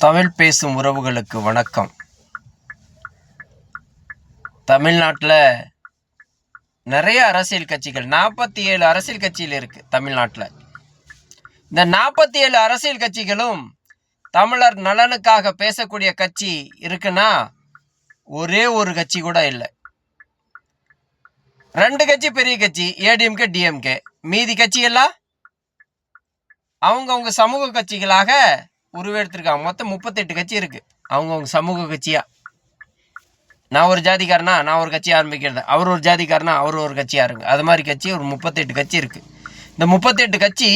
தமிழ் பேசும் உறவுகளுக்கு வணக்கம். தமிழ்நாட்டில் நிறைய அரசியல் கட்சிகள் 47 அரசியல் கட்சியில் இருக்குது தமிழ்நாட்டில். இந்த 47 அரசியல் கட்சிகளும் தமிழர் நலனுக்காக பேசக்கூடிய கட்சி இருக்குன்னா ஒரே ஒரு கட்சி கூட இல்லை. 2 கட்சி பெரிய கட்சி, ஏடிஎம்கே டிஎம்கே. மீதி கட்சியெல்லாம் அவங்கவுங்க சமூக கட்சிகளாக உருவெடுத்திருக்காங்க. மொத்தம் 38 கட்சி இருக்குது அவங்கவுங்க சமூக கட்சியாக. நான் ஒரு ஜாதிக்காரனா நான் ஒரு கட்சி ஆரம்பிக்கிறது, அவர் ஒரு ஜாதிக்காரனா அவர் ஒரு கட்சியாக இருக்குது. அது மாதிரி கட்சி ஒரு 38 கட்சி இருக்குது. இந்த 38 கட்சி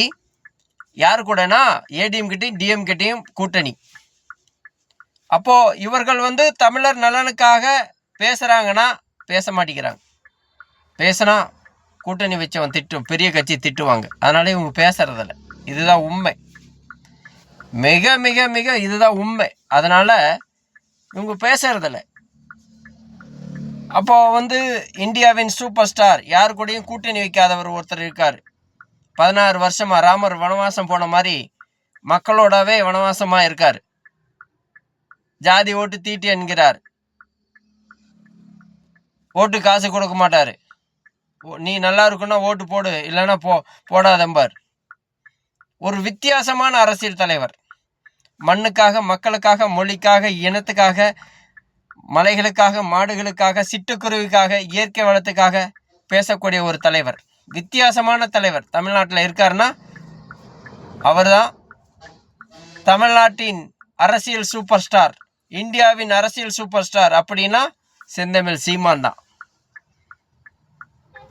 யாரு கூடனா ஏடிஎம்கிட்டையும் டிஎம்கிட்டையும் கூட்டணி. அப்போது இவர்கள் தமிழர் நலனுக்காக பேசுகிறாங்கன்னா பேச மாட்டேங்கிறாங்க. பேசினா கூட்டணி வச்சவன் பெரிய கட்சி திட்டுவாங்க. அதனால இவங்க பேசுறதில்ல. இதுதான் உண்மை. மிக மிக மிக இதுதான் உண்மை. அதனால் இவங்க பேசுறதில்ல. அப்போ இந்தியாவின் சூப்பர் ஸ்டார் யாரு கூடயும் கூட்டணி வைக்காதவர் ஒருத்தர் இருக்கார். 16 வருஷமாக ராமர் வனவாசம் போன மாதிரி மக்களோடவே வனவாசமாக இருக்கார். ஜாதி ஓட்டு தீட்டு என்கிறார். ஓட்டு காசு கொடுக்க மாட்டார். நீ நல்லா இருக்குன்னா ஓட்டு போடு, இல்லைன்னா போடாதம்பார். ஒரு வித்தியாசமான அரசியல் தலைவர். மண்ணுக்காக, மக்களுக்காக, மொழிக்காக, இனத்துக்காக, மலைகளுக்காக, மாடுகளுக்காக, சிட்டுக்குருவிக்காக, இயற்கை வளத்துக்காக பேசக்கூடிய ஒரு தலைவர். வித்தியாசமான தலைவர் தமிழ்நாட்டில் இருக்காருன்னா அவர் தான் தமிழ்நாட்டின் அரசியல் சூப்பர் ஸ்டார், இந்தியாவின் அரசியல் சூப்பர் ஸ்டார். அப்படின்னா செந்தமிழ் சீமான் தான்.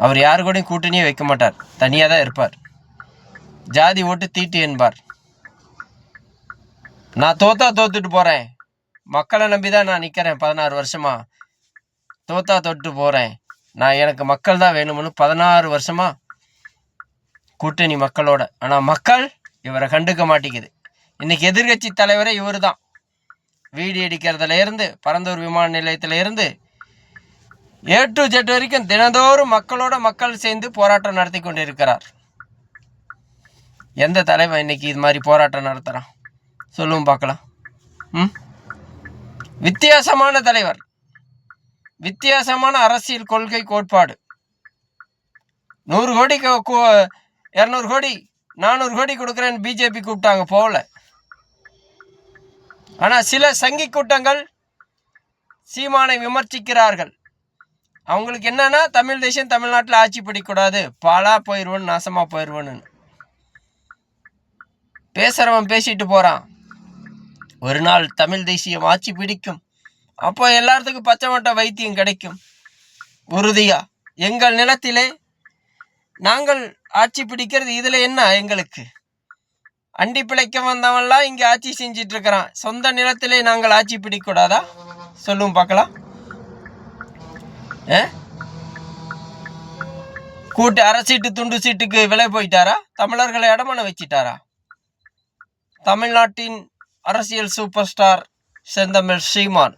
அவர் யாரு கூடயும் கூட்டணியே வைக்க மாட்டார், தனியாக தான் இருப்பார். ஜாதி ஓட்டு தீட்டு என்பார். நான் தோத்துட்டு போகிறேன், மக்களை நம்பி தான் நான் நிற்கிறேன். 16 வருஷமாக தோத்துட்டு போகிறேன், எனக்கு மக்கள் தான் வேணும்னு 16 வருஷமாக கூட்டணி மக்களோட. ஆனால் மக்கள் இவரை கண்டுக்க மாட்டேங்குது. இன்றைக்கி எதிர்கட்சி தலைவரே இவர் தான். வீடு அடிக்கிறதுல இருந்து, பரந்தூர் விமான நிலையத்தில் இருந்து A to Z வரைக்கும் தினந்தோறும் மக்கள் சேர்ந்து போராட்டம் நடத்தி கொண்டு இருக்கிறார். எந்த தலைவன் இன்னைக்கு இது மாதிரி போராட்டம் நடத்துகிறான் சொல்லுவோம் பார்க்கலாம். வித்தியாசமான தலைவர், வித்தியாசமான அரசியல் கொள்கை கோட்பாடு. 100 கோடி 200 கோடி 400 கோடி கொடுக்குறேன்னு பிஜேபி கூப்பிட்டாங்க, போகல. ஆனால் சில சங்கி கூட்டங்கள் சீமானை விமர்சிக்கிறார்கள். அவங்களுக்கு என்னன்னா தமிழ் தேசம் தமிழ்நாட்டில் ஆட்சி பிடிக்கூடாது, பாலா போயிடுவோன்னு, நாசமாக போயிடுவோன்னு. பேசுகிறவன் பேசிட்டு போகிறான். ஒரு நாள் தமிழ் தேசியம் ஆட்சி பிடிக்கும், அப்போ எல்லாத்துக்கும் பச்சை மட்ட வைத்தியம் கிடைக்கும் உறுதியா. எங்கள் நிலத்திலே நாங்கள் ஆட்சி பிடிக்கிறது, இதில் என்ன எங்களுக்கு? அண்டி பிழைக்க வந்தவன்லாம் இங்கே ஆட்சி செஞ்சிட்டு இருக்கிறான். சொந்த நிலத்திலே நாங்கள் ஆட்சி பிடிக்கூடாதா சொல்லுவோம் பார்க்கலாம். கூட்டு அரசீட்டு துண்டு சீட்டுக்கு விலை போயிட்டாரா? தமிழர்களை அடமான வச்சிட்டாரா? தமிழ்நாட்டின் அரசியல் சூப்பர் ஸ்டார் செந்தமிழ் சீமான்.